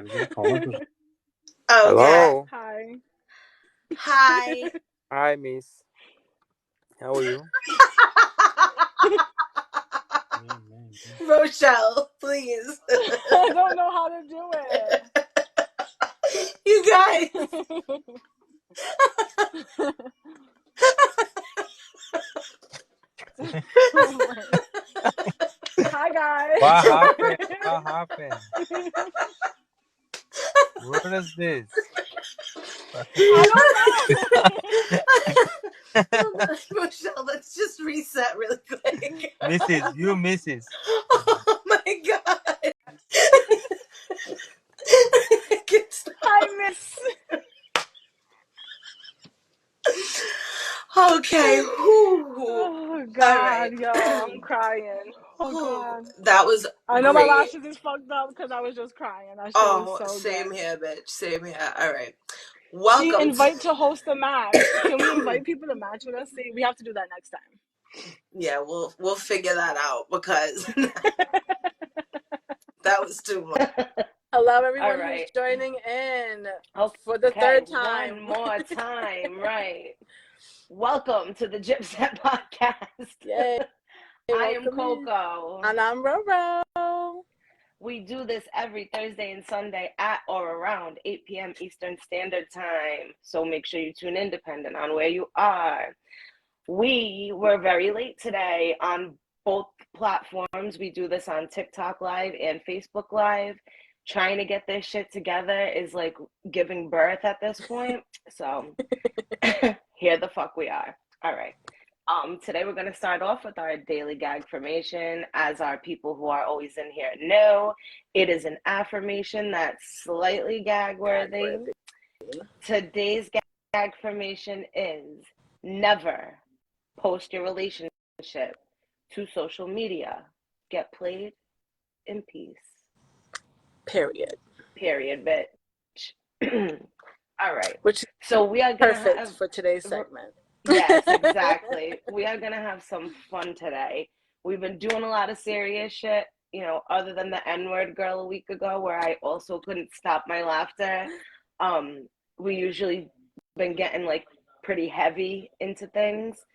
Okay. Hello. Hi. Hi. Hi, Miss. How are you? Rochelle, please. I don't know how to do it. You guys. Hi, guys. What happened? What happened? What is this? I don't know. Rochelle, let's just reset really quick. Mrs. You, Mrs. Oh my God. Hi, Miss. Okay. Oh, God, right. yo, I'm crying. Oh, God. That was I know great. my lashes is fucked up because I was just crying. That shit was so same good. here, bitch. Same here. All right. Welcome. See, invite to host a match. Can we invite people to match with us? See, we have to do that next time. Yeah, we'll figure that out because that was too much. Hello, everyone who's joining in for the third time. One more time, right. Welcome to the Gypset Podcast. Yay. I am Coco. And I'm Roro. We do this every Thursday and Sunday at or around 8 p.m. Eastern Standard Time. So make sure you tune in depending on where you are. We were very late today on both platforms. We do this on TikTok Live and Facebook Live. Trying to get this shit together is like giving birth at this point. So here the fuck we are. All right. Today we're going to start off with our daily gag formation. As our people who are always in here know, it is an affirmation that's slightly gag worthy. Today's gag formation is never post your relationship to social media. Get played in peace. Period, bitch. All right. Which so we are gonna perfect for today's segment. Yes, exactly. We are gonna have some fun today. We've been doing a lot of serious shit, you know, other than the N-word girl a week ago, where I also couldn't stop my laughter. We usually been getting like pretty heavy into things.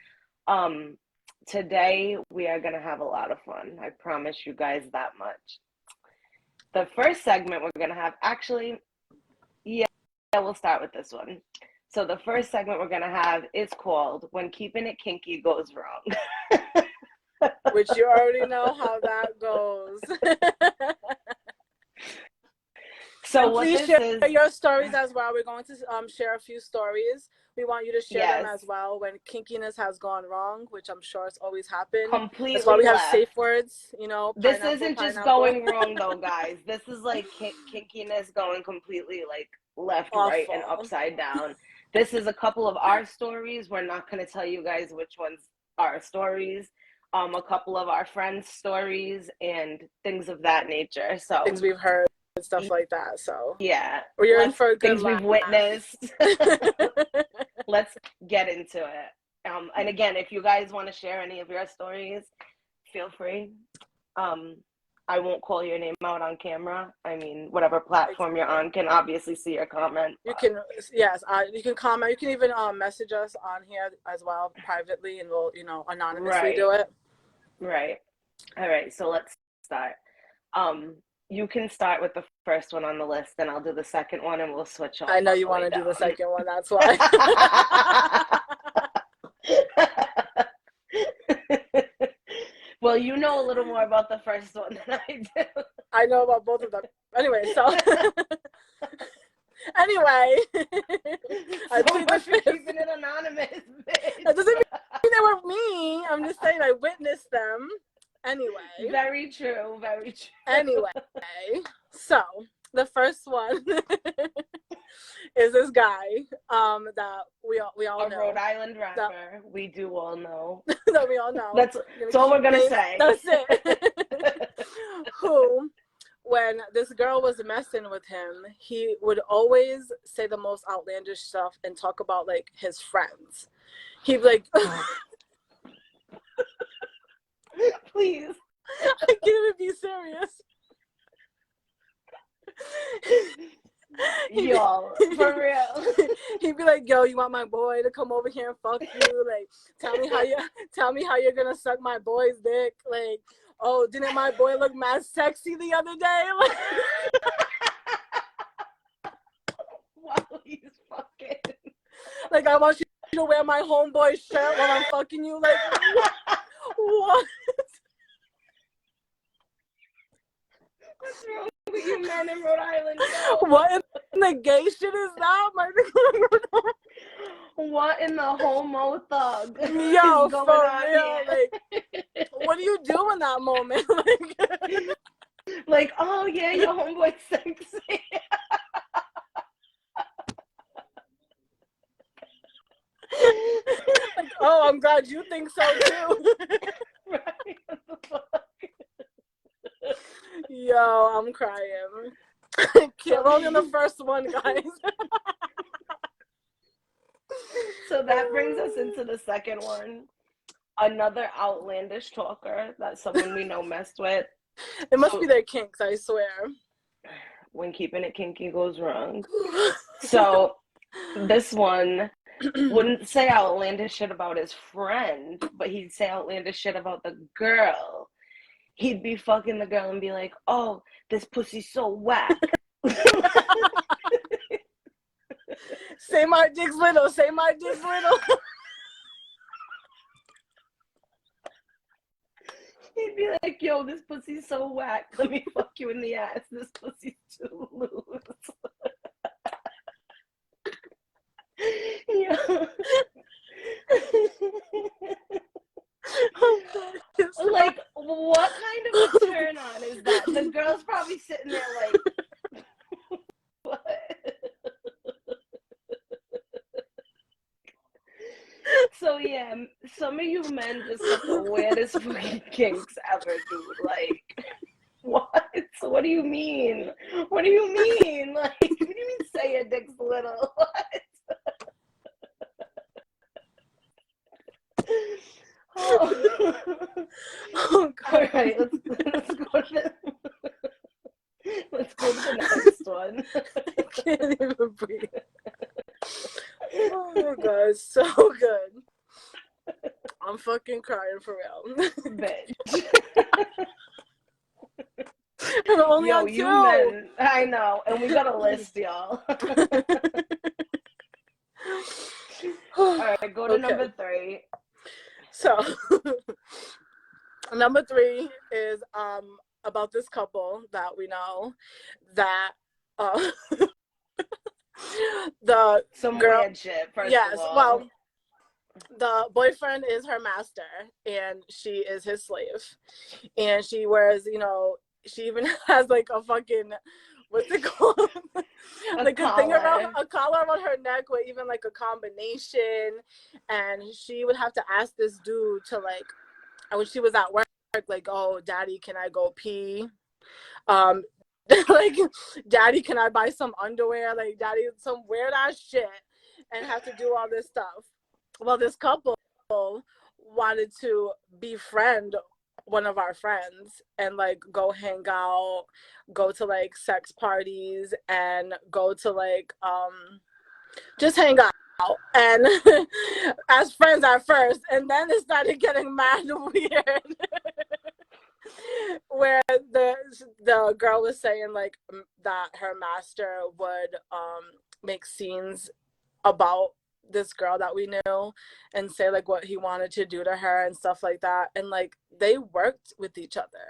Today we are gonna have a lot of fun. I promise you guys that much. The first segment we're gonna have, we'll start with this one. So the first segment we're gonna have is called "When Keeping It Kinky Goes Wrong," which you already know how that goes. So please share your stories as well. We're going to share a few stories. We want you to share them as well when kinkiness has gone wrong, which I'm sure it's always happened. Completely. That's why we have safe words, you know. This isn't just going wrong though, guys. This is like kinkiness going completely like left, right, and upside down. This is a couple of our stories. We're not going to tell you guys which ones are stories. A couple of our friends' stories and things of that nature. So things we've heard and stuff like that. So yeah, we're in for a good things we've witnessed. Let's get into it. And again, if you guys want to share any of your stories, feel free. I won't call your name out on camera. I mean, whatever platform you're on can obviously see your comment. You can, yes, you can comment. You can even message us on here as well privately, and we'll, you know, anonymously do it. Right. All right. So let's start. You can start with the first one on the list, and I'll do the second one, and we'll switch off. I know you want to do the second one. That's why. Well, you know a little more about the first one than I do. I know about both of them. Anyway, so anyway, I think keeping it anonymous. Bitch. That doesn't mean they were me. I'm just saying I witnessed them. Anyway. Very true. Very true. Anyway, so the first one is this guy that we all know. A Rhode Island rapper. We do all know. That we all know. That's all we're gonna say. That's it. Who, when this girl was messing with him, he would always say the most outlandish stuff and talk about like his friends. He'd be like, please. I can't even be serious. Y'all, for real. He'd be like, "Yo, you want my boy to come over here and fuck you? Like, tell me how you're gonna suck my boy's dick. Like, oh, didn't my boy look mad sexy the other day? Like, Wow, he's fucking. like I want you to wear my homeboy's shirt while I'm fucking you. Like, what? What's wrong with you men in Rhode Island? Yo? What in the gay shit is that? What in the homo thug Yo, is going for on real. here? Like, what do you do in that moment? Like, oh yeah, your homeboy's sexy. Like, oh, I'm glad you think so too. Right? What the fuck? Yo, I'm crying. We're only on the first one, guys. So that brings us into the second one. Another outlandish talker that someone we know messed with. It must be their kinks, I swear. When keeping it kinky goes wrong. So this one wouldn't say outlandish shit about his friend, but he'd say outlandish shit about the girl. He'd be fucking the girl and be like, oh, this pussy's so whack. Say my dick's little, say my dick's little. He'd be like, yo, this pussy's so whack. Let me fuck you in the ass. This pussy's too loose. Yeah. Like, what kind of a turn on is that? The girl's probably sitting there like, what? So yeah, some of you men just got the weirdest fucking kinks ever, dude. Like, what? What do you mean? What do you mean? Like, what do you mean say your dick's little? What? Oh, all right, let's go to the next one. I can't even breathe. Oh my god, so good. I'm fucking crying for real. Bitch. I'm only Yo, on you 2. men, I know, and we got a list, y'all. All right, go to Okay. number 3. So, number 3 is about this couple that we know that the Some girl, weird shit, first yes, of all. well, the boyfriend is her master and she is his slave, and she wears, you know, she even has like a fucking, what's it called? Like a thing around, a collar around her neck with even like a combination, and she would have to ask this dude to, like, when she was at work, like, oh, daddy, can I go pee? Like, daddy, can I buy some underwear? Like, daddy, some weird ass shit, and have to do all this stuff. Well, this couple wanted to befriend one of our friends and like go hang out, go to like sex parties, and go to like just hang out and as friends at first, and then it started getting mad weird. Where the girl was saying like that her master would make scenes about this girl that we knew and say like what he wanted to do to her and stuff like that, and like they worked with each other.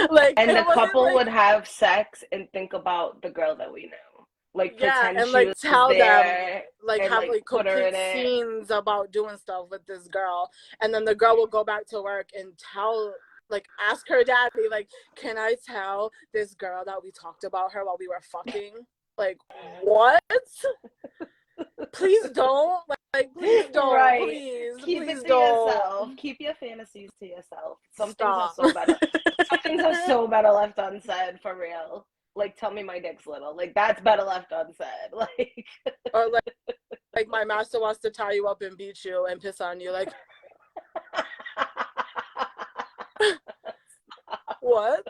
Like, and the couple like, would have sex and think about the girl that we knew, like, yeah, pretend and she like was tell there, them, like, and have like like put her complete in it. scenes about doing stuff with this girl, and then the girl will go back to work and tell, like, ask her daddy, like, can I tell this girl that we talked about her while we were fucking? Like, what? Please don't. Like, please don't. Right. Please, Keep please it to don't. yourself. Keep your fantasies to yourself. Some Stop. things are so better. Some things are so better left unsaid, for real. Like, tell me my dick's little. Like, that's better left unsaid. Like, Or like my master wants to tie you up and beat you and piss on you. Like, what?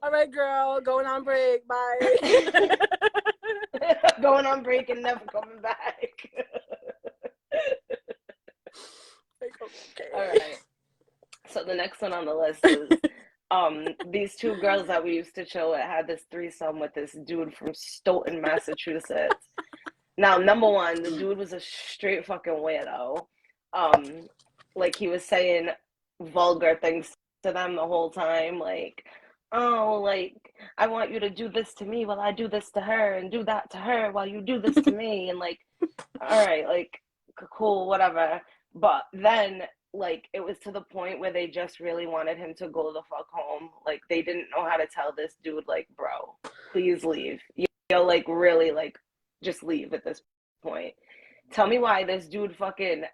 All right, girl, going on break. Bye. Going on break and never coming back. Like, okay. All right. So the next one on the list is these two girls that we used to chill with had this threesome with this dude from Stoughton, Massachusetts. Now, number one, the dude was a straight fucking weirdo. Like he was saying vulgar things to them the whole time, like, oh, like, I want you to do this to me while I do this to her, and do that to her while you do this to me, and like, all right, like, cool, whatever. But then, like, it was to the point where they just really wanted him to go the fuck home. Like, they didn't know how to tell this dude, like, bro, please leave. You'll, like, really, like, just leave at this point. Tell me why this dude fucking,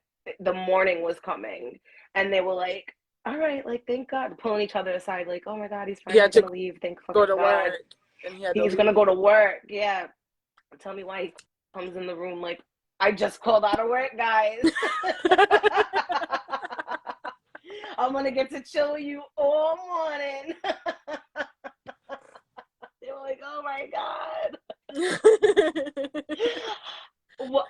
the morning was coming, and they were like, all right, like, thank God, pulling each other aside, like, oh my God, he's finally gonna leave. Thank fucking go to God. work, and He's gonna go to work. Yeah. Tell me why he comes in the room like, I just called out of work, guys. I'm gonna get to chill with you all morning. They were like, oh my God.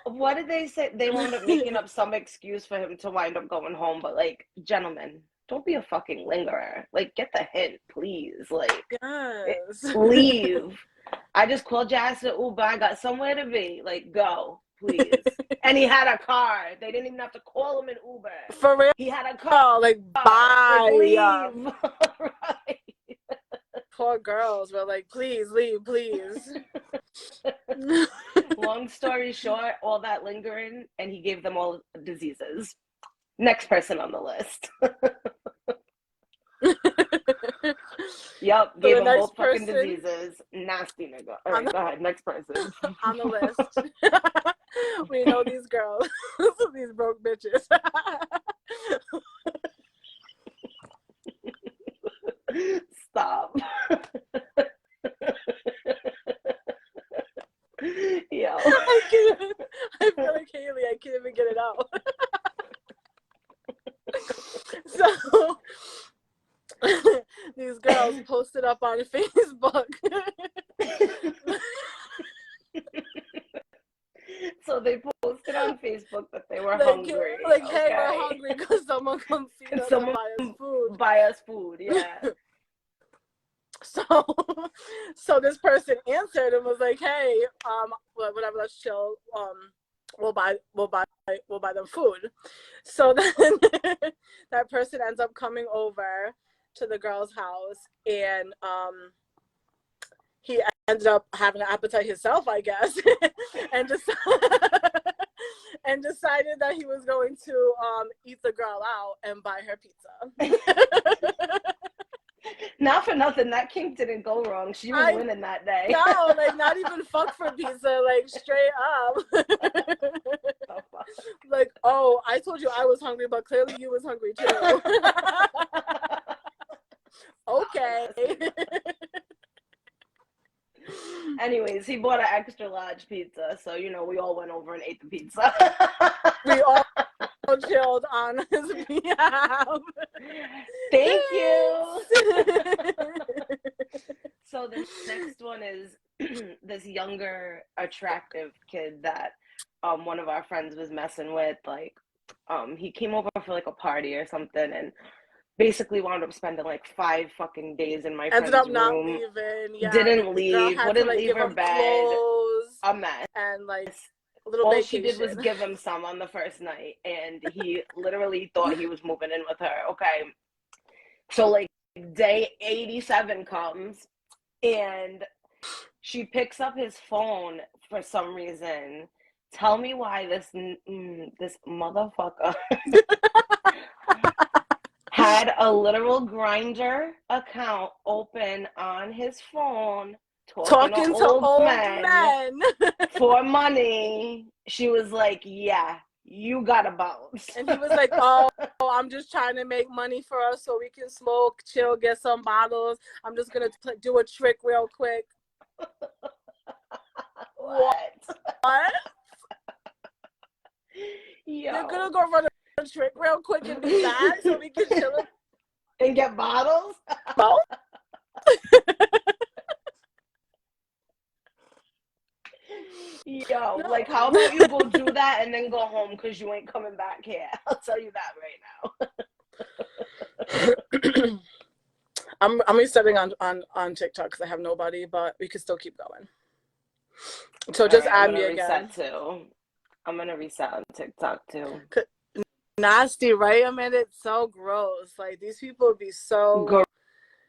What did they say? They wound up making up some excuse for him to wind up going home, but like, gentlemen, don't be a fucking lingerer. Like, get the hint, please. Like, Yes. Leave. I just called your ass an Uber. I got somewhere to be. Like, go, please. And he had a car. They didn't even have to call him an Uber. For real? He had a car. Like, bye. Like, leave. Right. Poor girls were like, please leave, please. Long story short, all that lingering, and he gave them all diseases. Next person on the list. Yep, gave them both fucking diseases. Nasty nigga. All right, go ahead. Next person. On the list. We know these girls. These broke bitches. Stop. Yo. I feel like Haley. I can't even get it out. So these girls posted up on Facebook. So they posted on Facebook that they were hungry. Like, hey, we're hungry because someone come feed us and buy us food. Yeah. So this person answered and was like, hey, whatever, let's chill. We'll buy them food. So then that person ends up coming over to the girl's house, and he ended up having an appetite himself, I guess, and decided that he was going to eat the girl out and buy her pizza. Not for nothing, that kink didn't go wrong. She was winning that day. No, like, not even fuck for pizza, like, straight up. Like, oh, I told you I was hungry, but clearly you was hungry too. Okay. Anyways, he bought an extra large pizza, so you know we all went over and ate the pizza. We all chilled on his behalf. Thank you. So the next one is this younger, attractive kid that one of our friends was messing with. Like, he came over for like a party or something, and basically wound up spending like 5 fucking days in my friend's room. Ended up not leaving. Yeah, didn't leave. Wouldn't like, leave her bed. Clothes, a mess. And like all vacation. She did was give him some on the first night, and he literally thought he was moving in with her. Okay, so like day 87 comes, and she picks up his phone for some reason. Tell me why this motherfucker had a literal Grindr account open on his phone, talking to old men for money. She was like, yeah, you gotta bounce. And he was like, oh, I'm just trying to make money for us so we can smoke, chill, get some bottles. I'm just gonna do a trick real quick. What? Yo. You're gonna go run a trick real quick and be back so we can chill and get bottles? Both? Yo, No. like, how about you go do that and then go home because you ain't coming back here? I'll tell you that right now. I'm resetting on TikTok because I have nobody, but we can still keep going. So just All right, I'm add me gonna again. reset too. I'm gonna reset on TikTok too. Nasty, right? I mean, it's so gross. Like, these people be so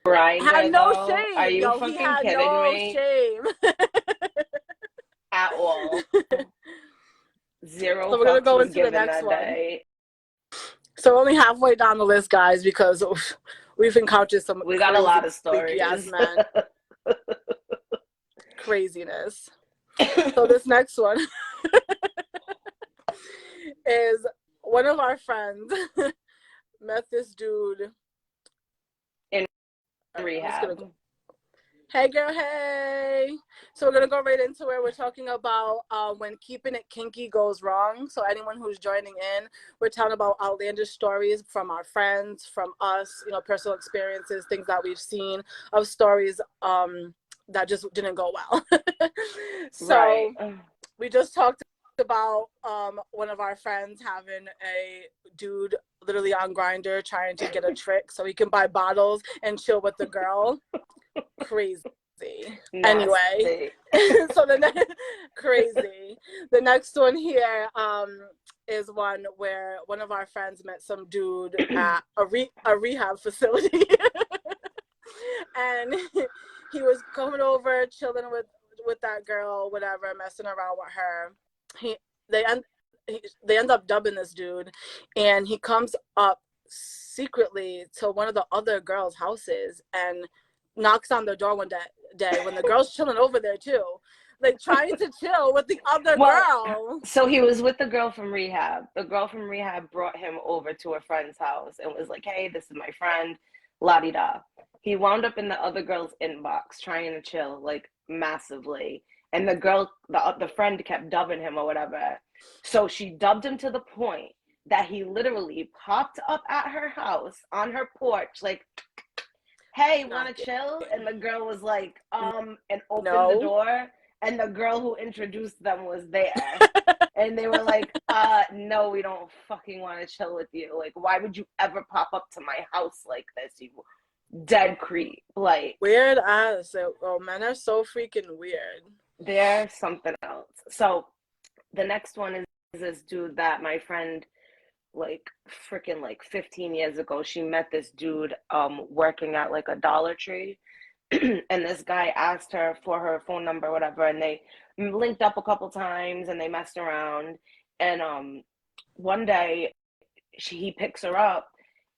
Grinder had no though? Are shame. you Yo, he fucking had kidding no me? shame. At all. Zero So we're gonna fucks go was into the given next that one. day. So only halfway down the list, guys, because we've encountered some We got a lot of freaky ass stories. men. Craziness. So this next one is one of our friends met this dude In rehab. Hey girl, hey. So we're gonna go right into it. We're talking about when keeping it kinky goes wrong. So anyone who's joining in, we're telling about outlandish stories from our friends, from us, personal experiences, things that we've seen of stories that just didn't go well. So right. We just talked about one of our friends having a dude literally on Grindr trying to get a trick so he can buy bottles and chill with the girl. Crazy. Nasty. Anyway, so crazy. The next one here is one where one of our friends met some dude at a rehab facility, and he was coming over, chilling with that girl, whatever, messing around with her. They end up dubbing this dude, and he comes up secretly to one of the other girls' houses and knocks on the door one day when the girl's chilling over there too, like trying to chill with the other girl. So he was with the girl from rehab. The girl from rehab brought him over to a friend's house and was like, hey, this is my friend, la-di-da. He wound up in the other girl's inbox trying to chill, like, massively. And the girl, the friend kept dubbing him or whatever. So she dubbed him to the point that he literally popped up at her house on her porch, like, hey, want to chill? And the girl was like, and opened the door. And the girl who introduced them was there. And they were like, no, we don't fucking want to chill with you. Like, why would you ever pop up to my house like this? You dead creep. Like, weird ass. Oh, men are so freaking weird. They're something else. So the next one is this dude that my friend, like, freaking like 15 years ago, she met this dude working at like a Dollar Tree. And this guy asked her for her phone number, whatever, and they linked up a couple times and they messed around. And one day he picks her up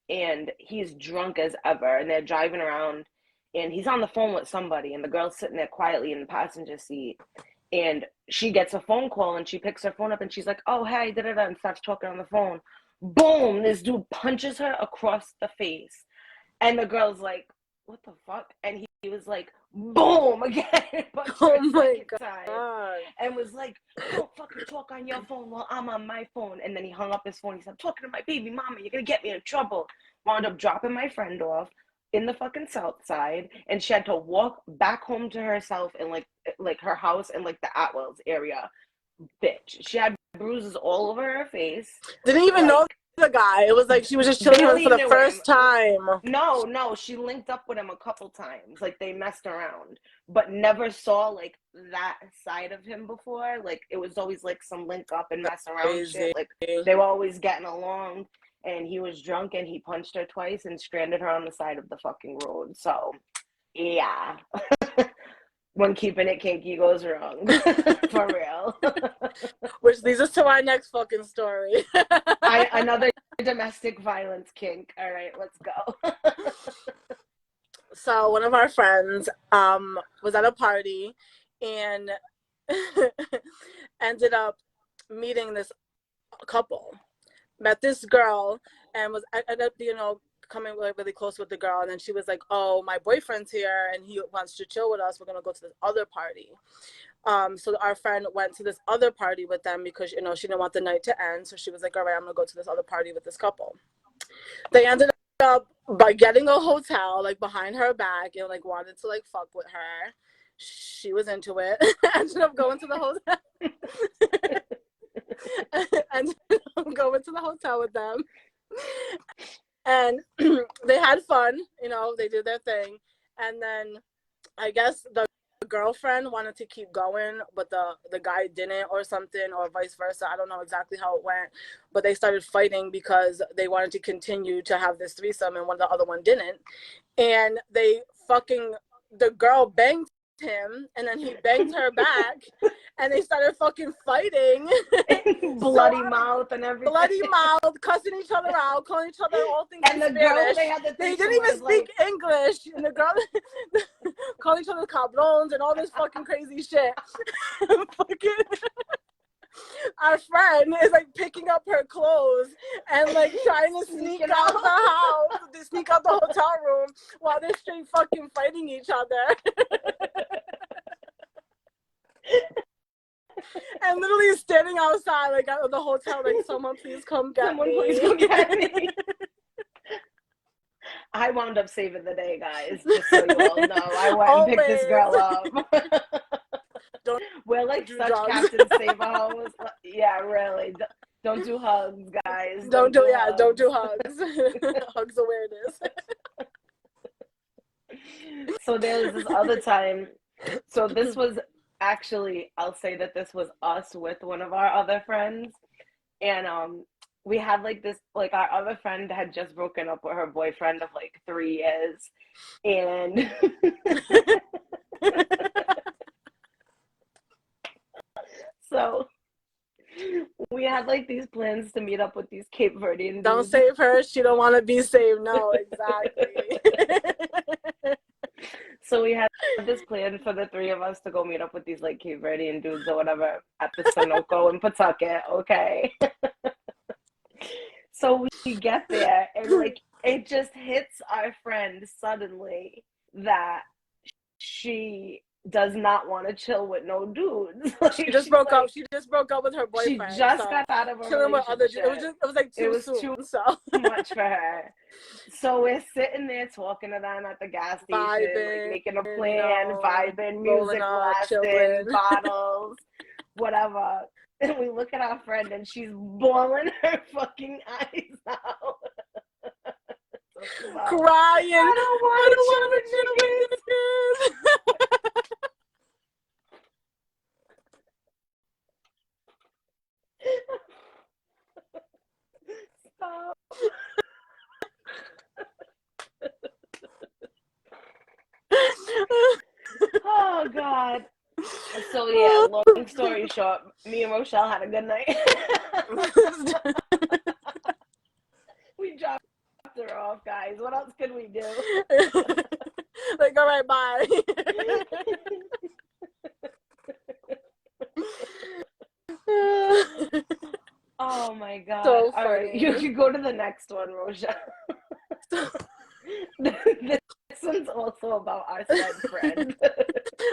and he's drunk as ever, and they're driving around and he's on the phone with somebody, and the girl's sitting there quietly in the passenger seat, and she gets a phone call and she picks her phone up and she's like, oh, hey, da-da-da, and starts talking on the phone. Boom, this dude punches her across the face, and the girl's like, what the fuck? And he was like, boom, again. Oh my God. And was like, don't fucking talk on your phone while I'm on my phone. And then he hung up his phone. He said, I'm talking to my baby mama. You're going to get me in trouble. Wound up dropping my friend off in the fucking South Side. And she had to walk back home to herself in like her house in like the Atwells area. Bitch. She had bruises all over her face. Didn't even know the guy. It was like she was just chilling with him for the first time. No, she linked up with him a couple times. Like, they messed around, but never saw like that side of him before. Like, it was always like some link up and mess around shit. Like, they were always getting along, and he was drunk and he punched her twice and stranded her on the side of the fucking road. So yeah. When keeping it kinky goes wrong. For real. Which leads us to our next fucking story. Another domestic violence kink. All right, let's go. So one of our friends was at a party and ended up meeting this couple. Met this girl and ended up, coming really close with the girl, and then she was like, oh, my boyfriend's here and he wants to chill with us, we're gonna go to this other party. So our friend went to this other party with them because she didn't want the night to end, so she was like, all right, I'm gonna go to this other party with this couple. They ended up by getting a hotel like behind her back and like wanted to like fuck with her. She was into it. Ended up going to the hotel. Ended up going to the hotel with them. And they had fun, you know, they did their thing. And then I guess the girlfriend wanted to keep going, but the guy didn't, or something, or vice versa. I don't know exactly how it went, but they started fighting because they wanted to continue to have this threesome and the other one didn't. And the girl banged him, and then he banged her back, and they started fucking fighting. Bloody mouth and everything. Bloody mouth, cussing each other out, calling each other all things and in the Spanish. Girl they didn't even speak English, and the girl calling each other cabrons and all this fucking crazy shit. Fucking our friend is like picking up her clothes and like trying to sneak out the house, to sneak out the hotel room while they're straight fucking fighting each other. And literally standing outside like at the hotel, like, someone please come get me. Please come get me. I wound up saving the day, guys, just so you all know. I went and picked this girl up. We're like such drugs. Captain Save-A-Hoes. Yeah, really. Don't do hugs, guys. Don't do hugs. Hugs awareness. So there was this other time. So this was actually, I'll say that this was us with one of our other friends. And we had like this, like our other friend had just broken up with her boyfriend of like 3 years. And so we had like these plans to meet up with these Cape Verdean dudes. Don't save her. She don't want to be saved. No, exactly. So we had this plan for the 3 of us to go meet up with these like Cape Verdean dudes or whatever at the Sunoco in Pawtucket. Okay. So we get there and like it just hits our friend suddenly that she does not want to chill with no dudes. Like, she just broke up. She just broke up with her boyfriend. She just got out of a chilling with other dudes. relationship. It was like too soon. So much for her. So we're sitting there talking to them at the gas station, like making a plan, vibing, music blasting, bottles, whatever. And we look at our friend and she's bawling her fucking eyes out. Crying. I don't want to chill with you. Stop. Oh God. So yeah, long story short, me and Rochelle had a good night. We dropped her off, guys. What else could we do? Like, all right, bye. Oh my God. So all right, you can go to the next one, Rochelle. This one's also about our said friend.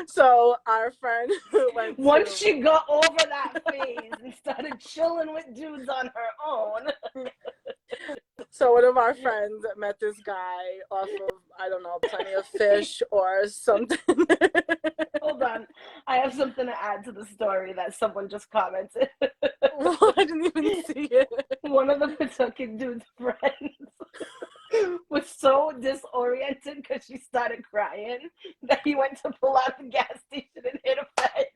So our friend went once she got over that phase and started chilling with dudes on her own. So one of our friends met this guy off of, I don't know, Plenty of Fish or something. Hold on. I have something to add to the story that someone just commented. Well, I didn't even see it. One of the Pawtucket dude's friends was so disoriented because she started crying that he went to pull out the gas station and hit a fence.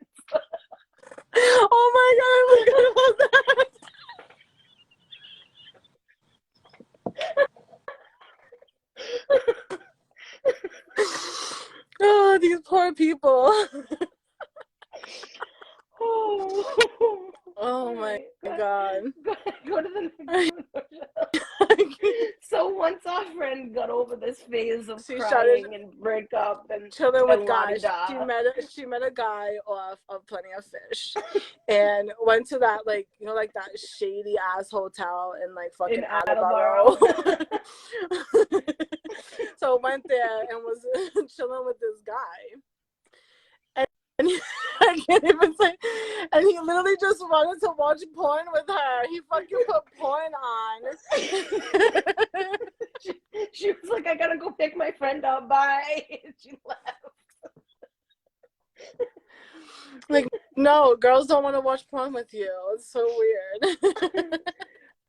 Oh my God, I forgot about that. Oh, these poor people. Oh my God. Go to the next one. So once our friend got over this phase of crying and break up and chilling with guys, she met a guy off of Plenty of Fish and went to that, like, you know, like that shady ass hotel in like fucking Attleboro. So went there and was chilling with this guy. And I can't even say, and he literally just wanted to watch porn with her. He fucking put porn on. She was like, I gotta go pick my friend up. Bye. And she left. No, girls don't want to watch porn with you. It's so weird.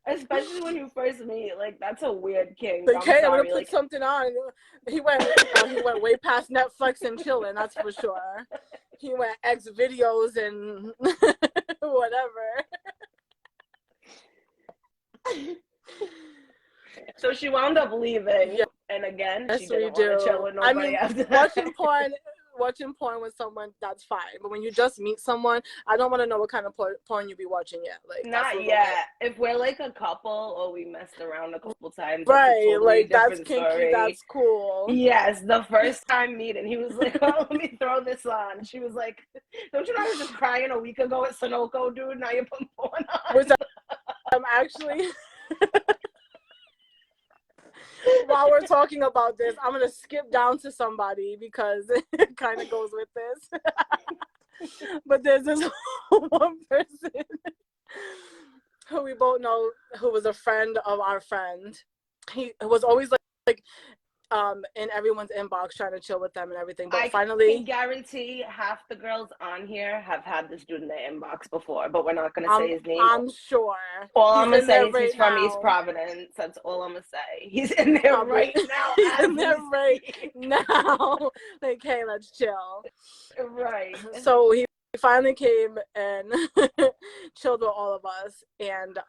Especially when you first meet, like that's a weird kink. Like, hey, I'm gonna sorry, put like something on. He went way past Netflix and chilling. That's for sure. He went X videos and whatever. So she wound up leaving, Yeah. and again, Yes, she didn't we want to chill do. with nobody after that. Watching porn with someone, that's fine. But when you just meet someone, I don't want to know what kind of porn you be watching yet. Like, Not yet. If we're like a couple or we messed around a couple times, right? that's a totally Like that's different kinky. story. That's cool. Yes, the first time meeting, he was like, "Oh, let me throw this on." She was like, "Don't you know I was just crying a week ago at Sunoco, dude? Now you're putting porn on." Which I'm actually. While we're talking about this, I'm gonna skip down to somebody because it kind of goes with this. But there's this one person who we both know who was a friend of our friend. He was always like in everyone's inbox trying to chill with them and everything. But I finally, can guarantee half the girls on here have had this dude in their inbox before, but we're not going to say his name. I'm sure. All I'm going to say is right he's from now. East Providence. That's all I'm going to say. He's in there Probably. right now. He's in there right now. Like, hey, let's chill. Right. So he finally came and chilled with all of us, and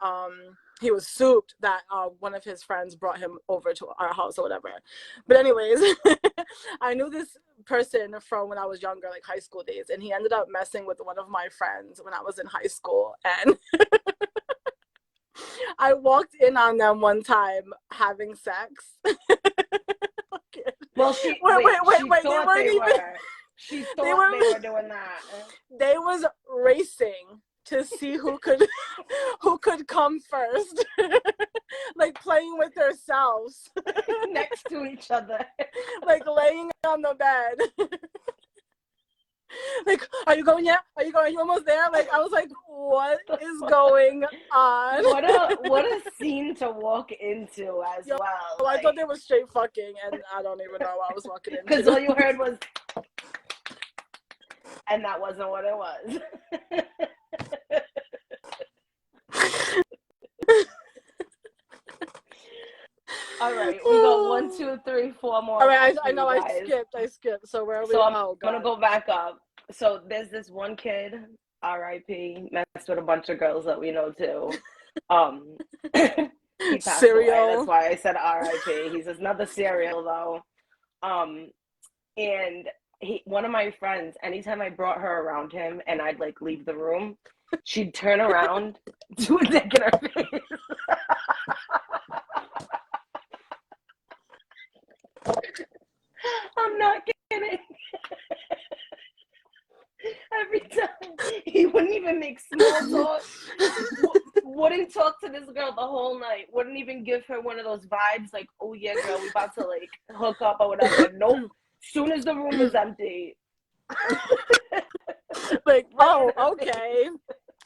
he was souped that one of his friends brought him over to our house or whatever. But anyways, I knew this person from when I was younger, like high school days, and he ended up messing with one of my friends when I was in high school, and I walked in on them one time having sex. Well, she wait, thought they were. She thought they were doing that. They was racing to see who could come first. Like playing with themselves. Next to each other. Like laying on the bed. Like, are you going yet? Are you almost there? Like, I was like, what is going on? What a scene to walk into as well. I thought they were straight fucking, and I don't even know what I was walking into. Because all you heard was, and that wasn't what it was. All right, we got 1, 2, 3, 4 more. All right, I know I skipped. So where are we? So I'm gonna go back up. So there's this one kid, R.I.P. messed with a bunch of girls that we know too. He passed away. That's why I said R.I.P. He's another serial though. And one of my friends, anytime I brought her around him and I'd like leave the room, she'd turn around, do a dick in her face. I'm not kidding. Every time he wouldn't even make small talk, wouldn't talk to this girl the whole night, wouldn't even give her one of those vibes like, oh yeah girl, we about to like hook up or whatever. Nope. Soon as the room is empty. Like, oh, okay.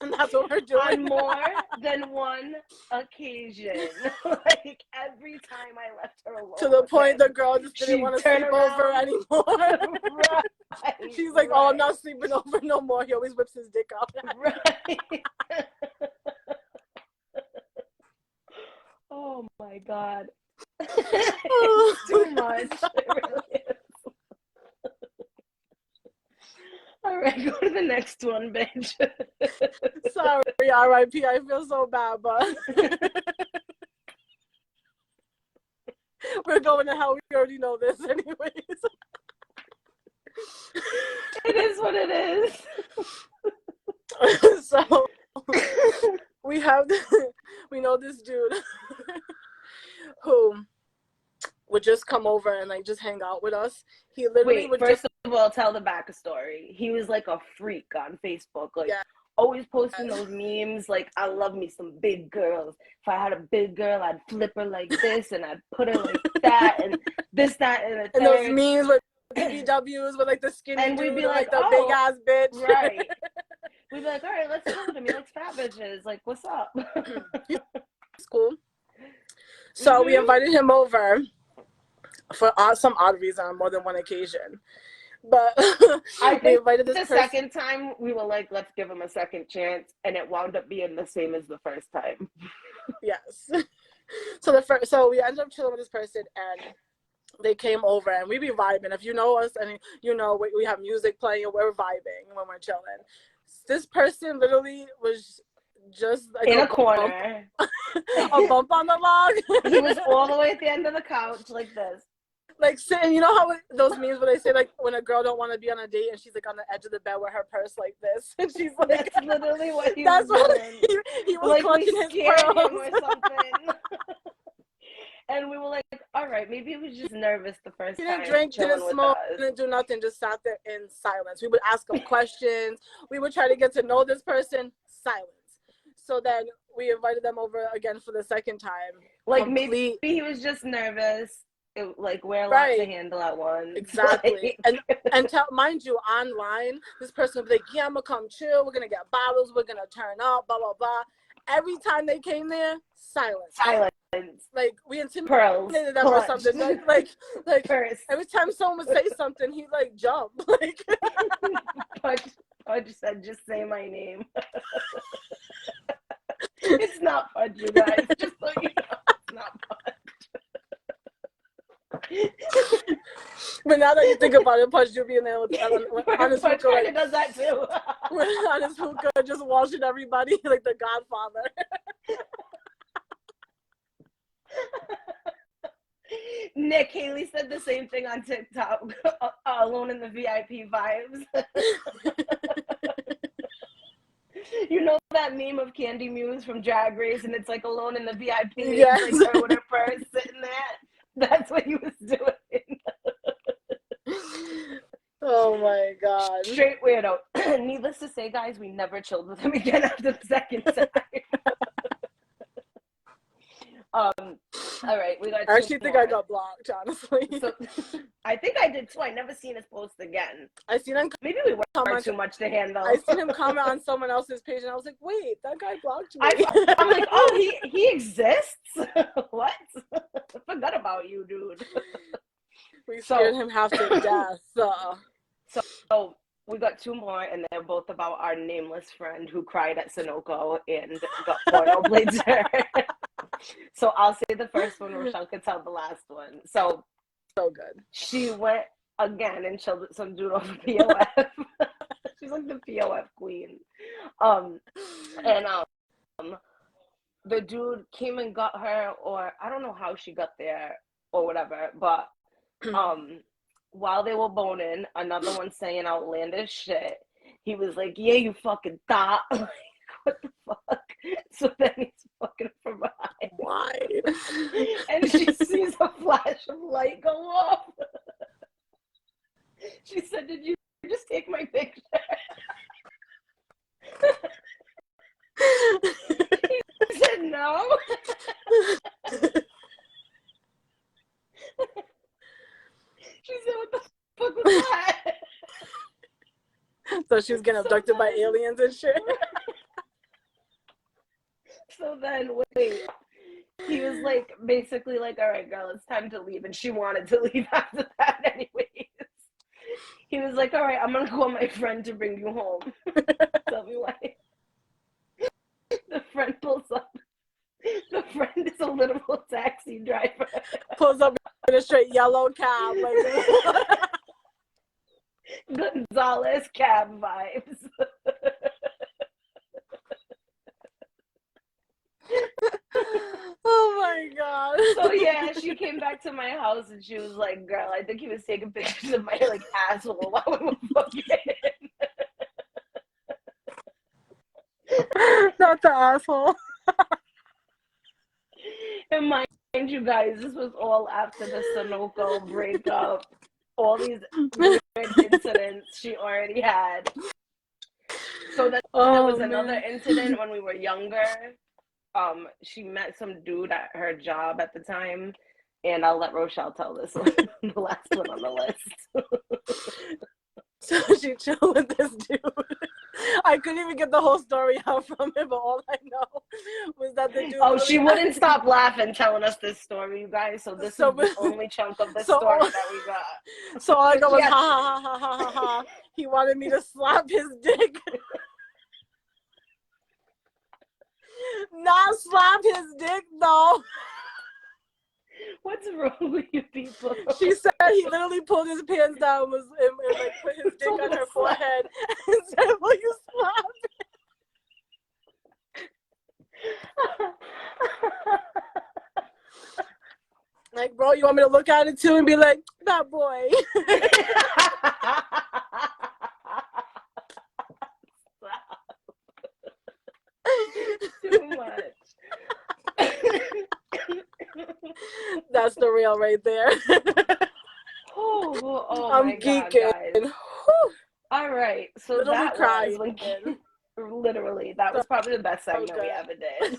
And that's what we're doing. On more than one occasion. Like every time I left her alone. To the point the girl just didn't want to sleep over anymore. Right. She's like, oh, I'm not sleeping over no more. He always whips his dick out. Right. Oh my God. It's too much. It really is. All right, go to the next one, bitch. Sorry, R.I.P. I feel so bad, but we're going to hell. We already know this anyways. It is what it is. So we know this dude who would just come over and like just hang out with us. He literally would first of all, tell the backstory. He was like a freak on Facebook, like always posting those memes. Like, I love me some big girls. If I had a big girl, I'd flip her like this, and I'd put her like that, and this, that, and the third. And those memes with BBWs with like the skinny and we'd be like, the big ass bitch. Right. We'd be like, all right, let's chill with him. He likes fat bitches. Like, what's up? It's cool. So we invited him over for some odd reason on more than one occasion. But I we think invited this the person. second time we were like, let's give him a second chance, and it wound up being the same as the first time. Yes. So we ended up chilling with this person, and they came over, and we be vibing. If you know us, and you know we have music playing, we're vibing when we're chilling. This person literally was just like in a bump, corner. a bump on the log. He was all the way at the end of the couch like this. Like sitting, you know how those memes where they say like when a girl don't want to be on a date and she's like on the edge of the bed with her purse like this, and she's like, that's literally what he was doing. He was like clutching we his scared pearls. him or something. And we were like, all right, maybe he was just nervous the first He time. didn't drink, chilling didn't with smoke, us. didn't do nothing, just sat there in silence. We would ask him questions. We would try to get to know this person. Silence. So then we invited them over again for the second time. Like maybe he was just nervous. Like we're a lot Right. to handle at once. Exactly. and mind you, online, this person would be like, yeah, I'm gonna come chill. We're gonna get bottles. We're gonna turn up. Blah blah blah. Every time they came there, silence. Like we intimidated them or something. Like Purse. every time someone would say something, he'd like jump. Like Pudge said, just say my name. It's not Pudge, you guys. Just so you know, it's not Pudge. But now that you think about it, Pudge do be in there on his hookah, like, does that too. on his hookah, just watching everybody like the Godfather. Nick Haley said the same thing on TikTok. Alone in the VIP vibes. You know that meme of Candy Muse from Drag Race, and it's like alone in the VIP, yes. like her with her purse sitting there. That's what he was doing. Oh my god. Straight weirdo. Needless to say, guys, we never chilled with him again after the second time. All right, we got. I actually think I got blocked, honestly. So, I think I did too. I never seen his post again. I seen him. Maybe we were too much to handle. I seen him comment on someone else's page, and I was like, "Wait, that guy blocked me." I'm like, "Oh, he exists? What? I forgot about you, dude." We scared him half to death. So we got two more, and they're both about our nameless friend who cried at Sunoco and got porno played to her. So I'll say the first one, Rochelle could tell the last one. So good. She went again and chilled with some dude over POF. She's like the POF queen. The dude came and got her, or I don't know how she got there or whatever, but while they were boning, another one saying outlandish shit. He was like, yeah, you fucking thought. Like, what the fuck? So then he's fucking from behind. Why? And she sees a flash of light go off. She said, did you just take my picture? He said, no. She said, what the fuck was that? So she was getting abducted by aliens and shit. So then, wait, he was like, basically like, all right, girl, it's time to leave. And she wanted to leave after that anyways. He was like, all right, I'm going to call my friend to bring you home. Tell me why. The friend pulls up. The friend is a literal taxi driver. Pulls up in a straight yellow cab. Like, Gonzalez cab vibes. oh my god. So yeah, she came back to my house and she was like, girl, I think he was taking pictures of my like asshole while we were fucking. Not the asshole. And mind you guys, this was all after the Sunoco breakup. All these weird incidents she already had. So then there was another incident when we were younger. She met some dude at her job at the time, and I'll let Rochelle tell this one, the last one on the list. So she chilled with this dude. I couldn't even get the whole story out from it, but all I know was that the dude. Oh, she wouldn't stop laughing telling us this story, you guys. So this is the only chunk of the story that we got. So all I got was Yes. ha ha ha ha ha ha. He wanted me to slap his dick. Not slap his dick though. What's wrong with you people? She said he literally pulled his pants down and like put his dick on her forehead and said, "Will you slap me?" Like, bro, you want me to look at it too and be like, that boy? Too much. That's the real right there. Oh I'm my geeking. God, guys. All right, so Literally that crying. was when literally that was probably the best segment we ever did.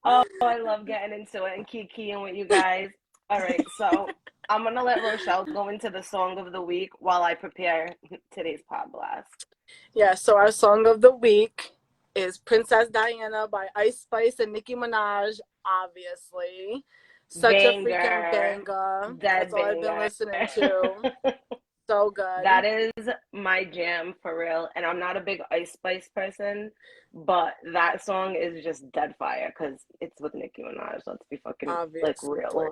Oh, I love getting into it and kikiing with you guys. All right, so I'm gonna let Rochelle go into the song of the week while I prepare today's pod blast. Yeah, so our song of the week is Princess Diana by Ice Spice and Nicki Minaj, obviously. Such a freaking banger. That's all I've been listening to. So good. That is my jam for real. And I'm not a big Ice Spice person, but that song is just dead fire because it's with Nicki Minaj. Let's be fucking like real.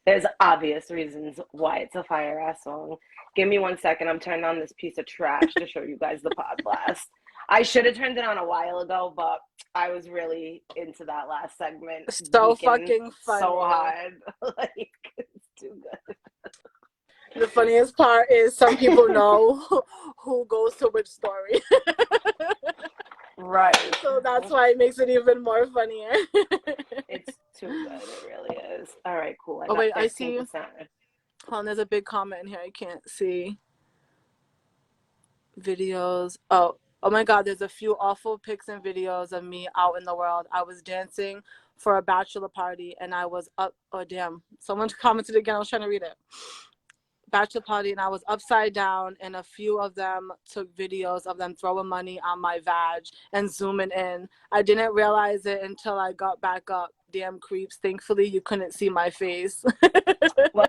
There's obvious reasons why it's a fire ass song. Give me 1 second. I'm turning on this piece of trash to show you guys the pod blast. I should have turned it on a while ago, but I was really into that last segment. So fucking funny. So hard. Like, it's too good. The funniest part is some people know who goes to which story. Right. So that's why it makes it even more funnier. It's too good. It really is. All right, cool. Oh, wait, 13%. I see. Hold on, there's a big comment in here. I can't see. Videos. Oh my God, there's a few awful pics and videos of me out in the world. I was dancing for a bachelor party and I was up. Oh, damn. Someone commented again. I was trying to read it. Bachelor party and I was upside down and a few of them took videos of them throwing money on my vag and zooming in. I didn't realize it until I got back up. Damn creeps. Thankfully you couldn't see my face. Well,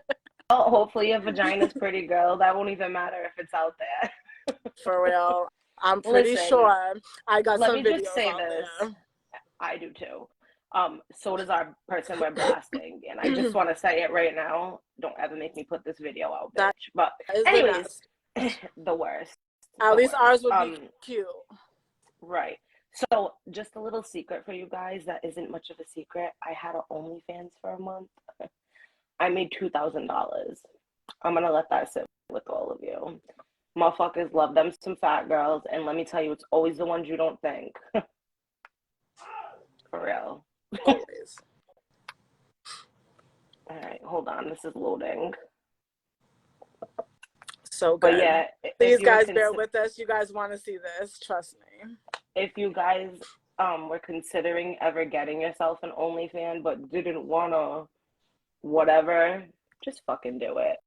hopefully your vagina's pretty, girl. That won't even matter if it's out there. For real. I'm pretty sure I got some videos. Let me just say this. There. I do too. So does our person we're blasting. And I just want to say it right now. Don't ever make me put this video out, bitch. But anyways, the worst. At least ours would be cute. Right. So just a little secret for you guys that isn't much of a secret. I had an OnlyFans for a month. I made $2,000. I'm going to let that sit with all of you. Motherfuckers love them some fat girls. And let me tell you, it's always the ones you don't think. For real. Always. All right, hold on. This is loading. So good. But yeah, please, guys, bear with us. You guys want to see this. Trust me. If you guys were considering ever getting yourself an OnlyFans but didn't want to whatever, just fucking do it.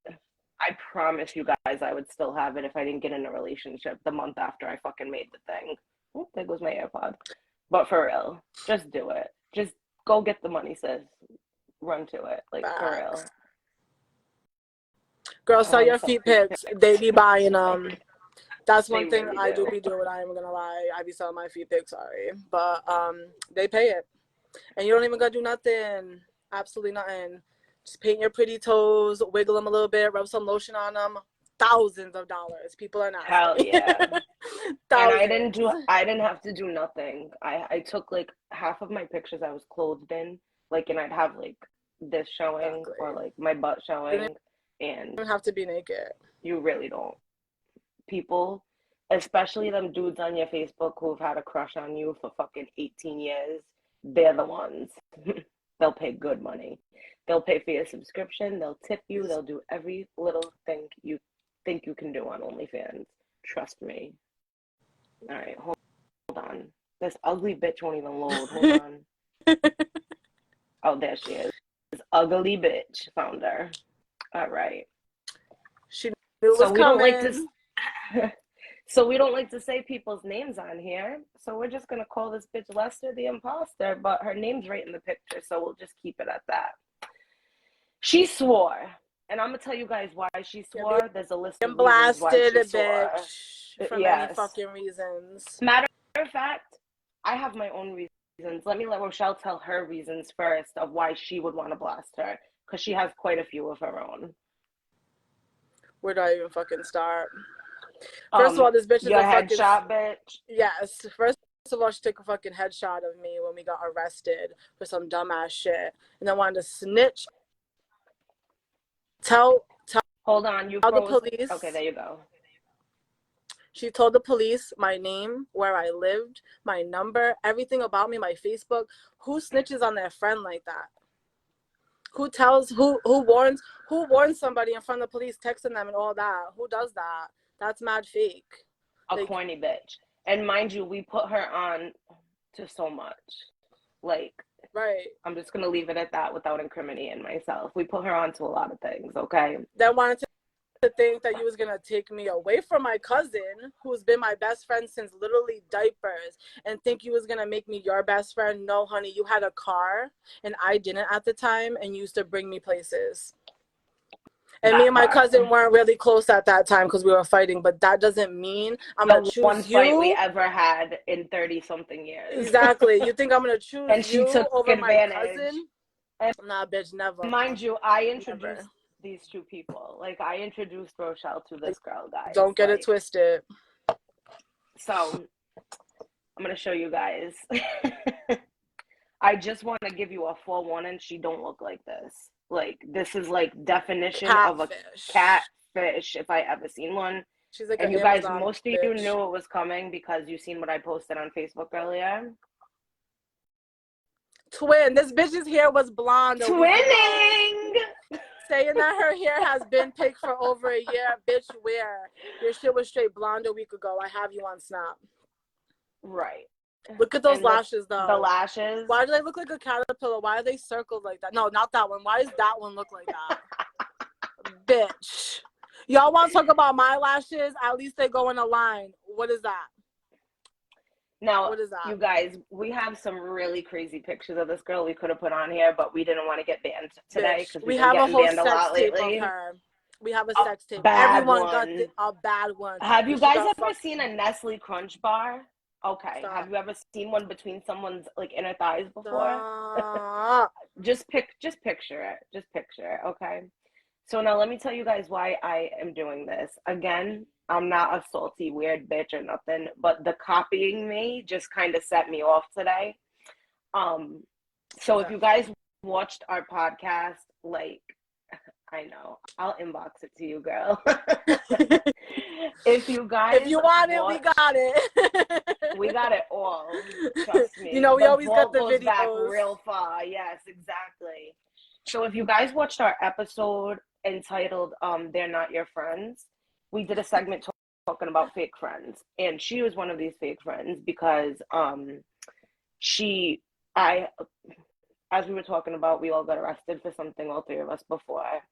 I promise you guys I would still have it if I didn't get in a relationship the month after I fucking made the thing. Oh, there goes my AirPod. But for real, just do it. Just go get the money, sis. Run to it. Like, for real. Girls, sell your feet pics. They be buying them. That's one thing really I do be doing. I am gonna lie. I be selling my feet pics, sorry. But they pay it. And you don't even gotta do nothing. Absolutely nothing. Just paint your pretty toes, wiggle them a little bit, rub some lotion on them. Thousands of dollars. People are not. Hell yeah. And I didn't have to do nothing. I took like half of my pictures I was clothed in, like, and I'd have like this showing or like my butt showing, and you don't have to be naked. You really don't. People, especially them dudes on your Facebook who've had a crush on you for fucking 18 years, they're the ones. They'll pay good money. They'll pay for your subscription. They'll tip you. They'll do every little thing you think you can do on OnlyFans. Trust me. All right, hold on. This ugly bitch won't even load. Hold on. Oh, there she is. This ugly bitch found her. All right. She knew it was coming. So we don't like to say people's names on here. So we're just gonna call this bitch Lester the imposter, but her name's right in the picture, so we'll just keep it at that. She swore, and I'm gonna tell you guys why she swore. There's a list of reasons why she swore. For many fucking reasons. Matter of fact, I have my own reasons. Let Rochelle tell her reasons first of why she would want to blast her, because she has quite a few of her own. Where do I even fucking start? First of all, this bitch is your a fucking headshot bitch. Yes. First of all, she took a fucking headshot of me when we got arrested for some dumbass shit, and then wanted to snitch. Hold on, you tell froze. the police. Okay, there you go. She told the police my name, where I lived, my number, everything about me, my Facebook. Who snitches on their friend like that? Who warns somebody in front of the police, texting them and all that? Who does that? That's mad fake. A corny bitch. And mind you, we put her on to so much. Like, right. I'm just gonna leave it at that without incriminating myself. We put her on to a lot of things, okay? They wanted to think that you was gonna take me away from my cousin, who's been my best friend since literally diapers, and think you was gonna make me your best friend. No, honey, you had a car and I didn't at the time, and you used to bring me places. And me and my cousin weren't really close at that time because we were fighting, but that doesn't mean I'm gonna choose one you. Fight we ever had in 30-something years. Exactly. You think I'm gonna choose and she you took over advantage. my cousin? And nah, bitch, never. Mind you, I introduced these two people. Like, I introduced Rochelle to this girl, guys. Don't get it twisted. So, I'm gonna show you guys. I just want to give you a forewarning. She don't look like this. Like, this is like definition of a catfish if I ever seen one. She's like, and you guys, most of you knew it was coming because you seen what I posted on Facebook earlier. Twin, this bitch's hair was blonde. Twinning. Saying that her hair has been picked for over a year. Bitch, where? Your shit was straight blonde a week ago. I have you on Snap. Right. Look at those lashes, though. The lashes. Why do they look like a caterpillar? Why are they circled like that? No, not that one. Why does that one look like that? Bitch. Y'all want to talk about my lashes? At least they go in a line. What is that? Now, what is that? You guys, we have some really crazy pictures of this girl we could have put on here, but we didn't want to get banned today because we have a whole sex tape of her. We have a sex tape. Everyone got a bad one. Have you guys ever seen a Nestle Crunch bar? Okay. Stop. Have you ever seen one between someone's like inner thighs before? Just picture it. Just picture it. Okay. So now let me tell you guys why I am doing this. Again, I'm not a salty, weird bitch or nothing, but the copying me just kind of set me off today. So if you guys watched our podcast, like, I know, I'll inbox it to you, girl. If you want it, we got it. We got it all. Trust me. You know, we always got the videos back real far. Yes, exactly. So if you guys watched our episode entitled "They're Not Your Friends," we did a segment talking about fake friends, and she was one of these fake friends because as we were talking about, we all got arrested for something, all three of us, before.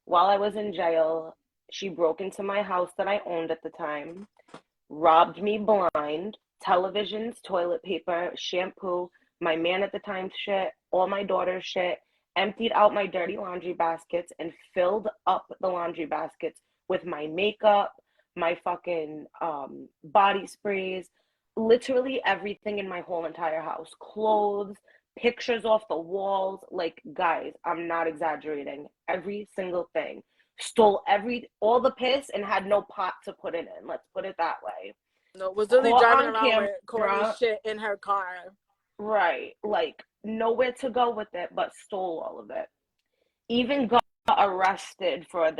While I was in jail, she broke into my house that I owned at the time, robbed me blind, televisions, toilet paper, shampoo, my man at the time shit, all my daughter's shit, emptied out my dirty laundry baskets and filled up the laundry baskets with my makeup, my fucking body sprays, literally everything in my whole entire house, clothes, pictures off the walls. Like, guys, I'm not exaggerating. Every single thing. Stole all the piss and had no pot to put it in. Let's put it that way. No, was literally driving around with corny shit in her car. Right. Like, nowhere to go with it, but stole all of it. Even got arrested for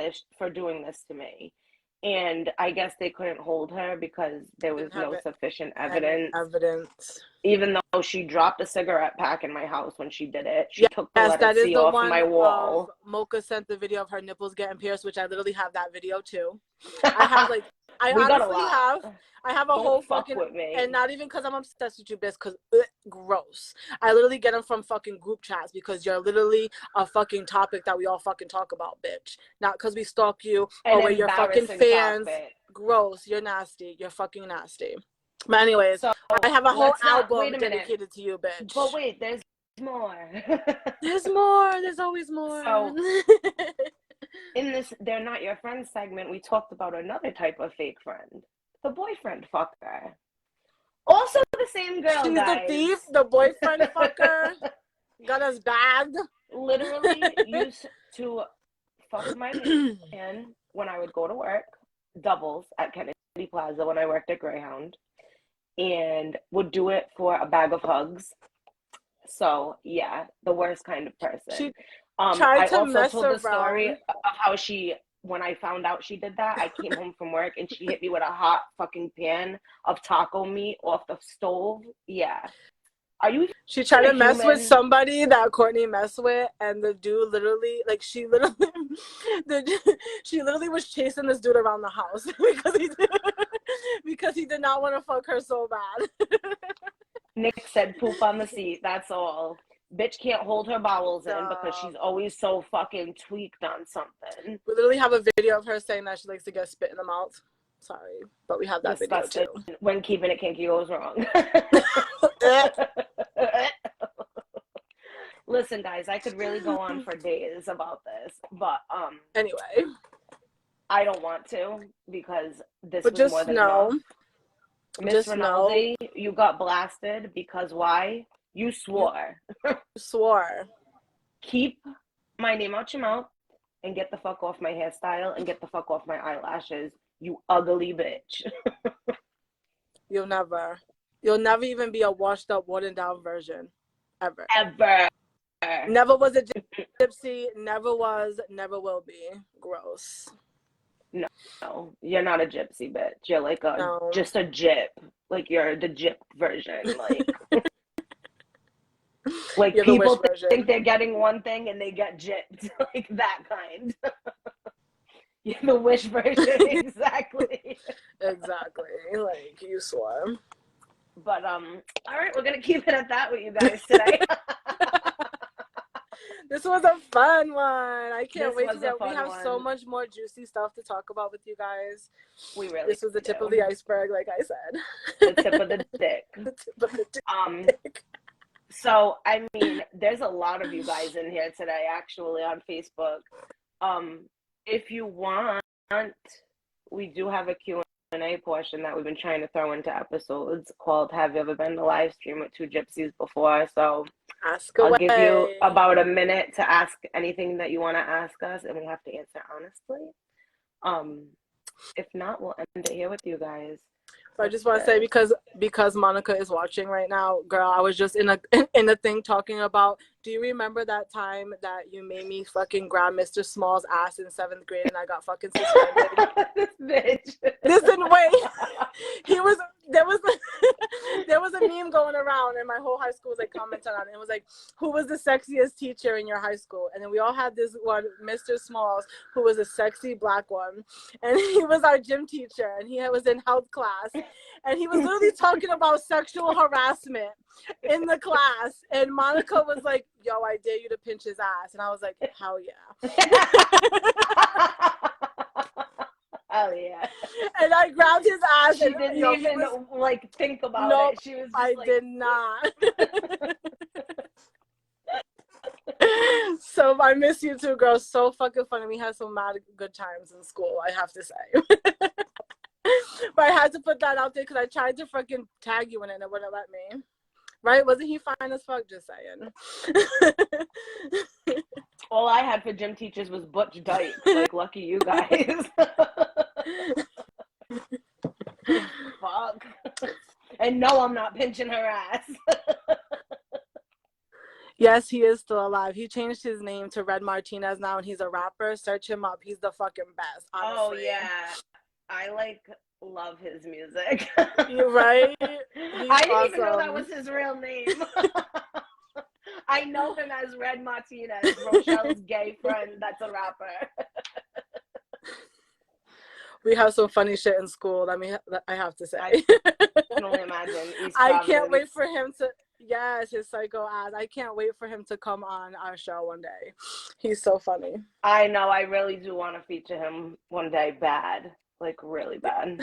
doing this to me. And I guess they couldn't hold her because there was no sufficient evidence. Even though she dropped a cigarette pack in my house when she did it. She took the letter C off my wall. Mocha sent the video of her nipples getting pierced, which I literally have that video too. I have I have a whole fucking, with me. And not even because I'm obsessed with you, bitch, because gross. I literally get them from fucking group chats because you're literally a fucking topic that we all fucking talk about, bitch. Not because we stalk you or we're your fucking fans. gross. You're nasty. You're fucking nasty. But anyways, So I have a whole let's not- album wait a minute. dedicated to you, bitch. But wait, there's more. There's more. There's always more. So in this "They're Not Your Friends" segment, we talked about another type of fake friend, the boyfriend fucker. Also the same girl, she's guys. the thief, the boyfriend fucker. Got us bagged. Literally used to fuck my man when I would go to work, doubles at Kennedy Plaza when I worked at Greyhound, and would do it for a bag of hugs. So yeah, the worst kind of person. She I tried to also mess told the around. story of how when I found out she did that, I came home from work and she hit me with a hot fucking pan of taco meat off the stove. Yeah. Are you? She tried to mess human? with somebody that Courtney messed with, and the dude literally, like, she literally was chasing this dude around the house because he did not want to fuck her so bad. Nick said poop on the seat. That's all. Bitch can't hold her bowels in because she's always so fucking tweaked on something. We literally have a video of her saying that she likes to get spit in the mouth. Sorry, but we have that Disgusting. video too. When keeping it kinky goes wrong. Listen, guys, I could really go on for days about this, but anyway, I don't want to because this but was just more than know, enough. Miss just Rinaldi, you got blasted because why? You swore. swore. Keep my name out your mouth and get the fuck off my hairstyle and get the fuck off my eyelashes, you ugly bitch. You'll never even be a washed up, watered down version, ever. Never was a gypsy. Never was. Never will be. Gross. No, you're not a gypsy bitch. You're like just a gyp. Like you're the gyp version. Like you're people think they're getting one thing and they get gypped. Like that kind. You're the wish version. Exactly. Exactly. Like you swore. But all right, we're gonna keep it at that with you guys today. This was a fun one. I can't wait to get. We have so much more juicy stuff to talk about with you guys. We really. This was the tip of the iceberg, like I said. The tip of the dick. The tip of the dick. So I mean, there's a lot of you guys in here today, actually, on Facebook. If you want, we do have a Q&A portion that we've been trying to throw into episodes called "Have You Ever Been to Live Stream with Two Gypsies Before?" So I'll give you about a minute to ask anything that you want to ask us, and we have to answer honestly. If not, we'll end it here with you guys. But I just want to say, because Monica is watching right now, girl, I was just in a thing talking about, do you remember that time that you made me fucking grab Mr. Small's ass in 7th grade and I got fucking suspended? This bitch. Listen, wait. There was a meme going around and my whole high school was like commenting on it. It was like, who was the sexiest teacher in your high school? And then we all had this one, Mr. Smalls, who was a sexy black one. And he was our gym teacher and he was in health class. And he was literally talking about sexual harassment in the class. And Monica was like, yo, I dare you to pinch his ass. And I was like, hell yeah. Hell yeah. And I grabbed his ass. She didn't even think about it. She was just did not. So I miss you too, girl. So fucking funny. We had some mad good times in school, I have to say. But I had to put that out there because I tried to fucking tag you in it and it wouldn't let me. Right? Wasn't he fine as fuck? Just saying. All I had for gym teachers was Butch Dyke. Like, lucky you guys. Fuck. And no, I'm not pinching her ass. Yes, he is still alive. He changed his name to Red Martinez now and he's a rapper. Search him up. He's the fucking best, honestly. Oh, yeah. I love his music. You're right? I didn't even know that was his real name. I know him as Red Martinez, Rochelle's gay friend that's a rapper. We have some funny shit in school. I mean, I have to say. I can only imagine. I can't wait for him to, yes, his psycho ass. I can't wait for him to come on our show one day. He's so funny. I know. I really do want to feature him one day bad. like really bad.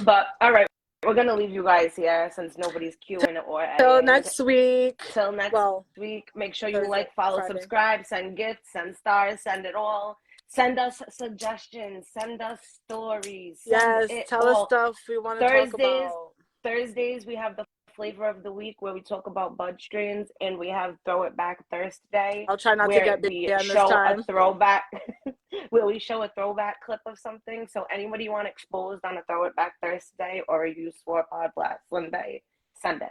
But all right, we're gonna leave you guys here since nobody's queuing or Till editing. next week. Till next week. Make sure you Thursday, like, follow, Friday. subscribe, send gifts, send stars, send it all. Send us suggestions, send us stories. Send Yes, tell us stuff we want to talk about. Thursdays we have the flavor of the week where we talk about bud strains, and we have Throw It Back Thursday. I'll try not to get big this time. A throwback where we show a throwback clip of something. So anybody you want exposed on a Throw It Back Thursday or a Use for Pod Blast Sunday, send it,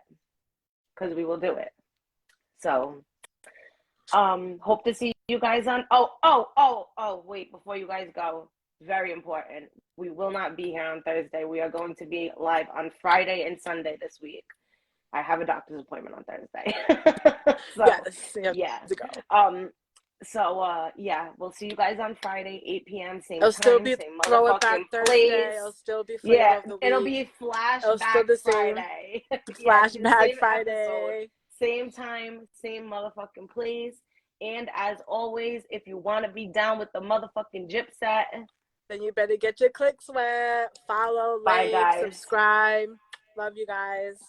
because we will do it. So hope to see you guys on wait, before you guys go, very important, we will not be here on Thursday. We are going to be live on Friday and Sunday this week. I have a doctor's appointment on Thursday. So, yes, to go. We'll see you guys on Friday, 8 p.m. same It'll time, still be same Throw It motherfucking Back place. Thursday. It'll still be flavor of the week. It'll be Flashback Friday. Flashback Friday. Episode. Same time, same motherfucking place. And as always, if you want to be down with the motherfucking gyp set, then you better get your clicks wet. Follow, like, subscribe. Love you guys.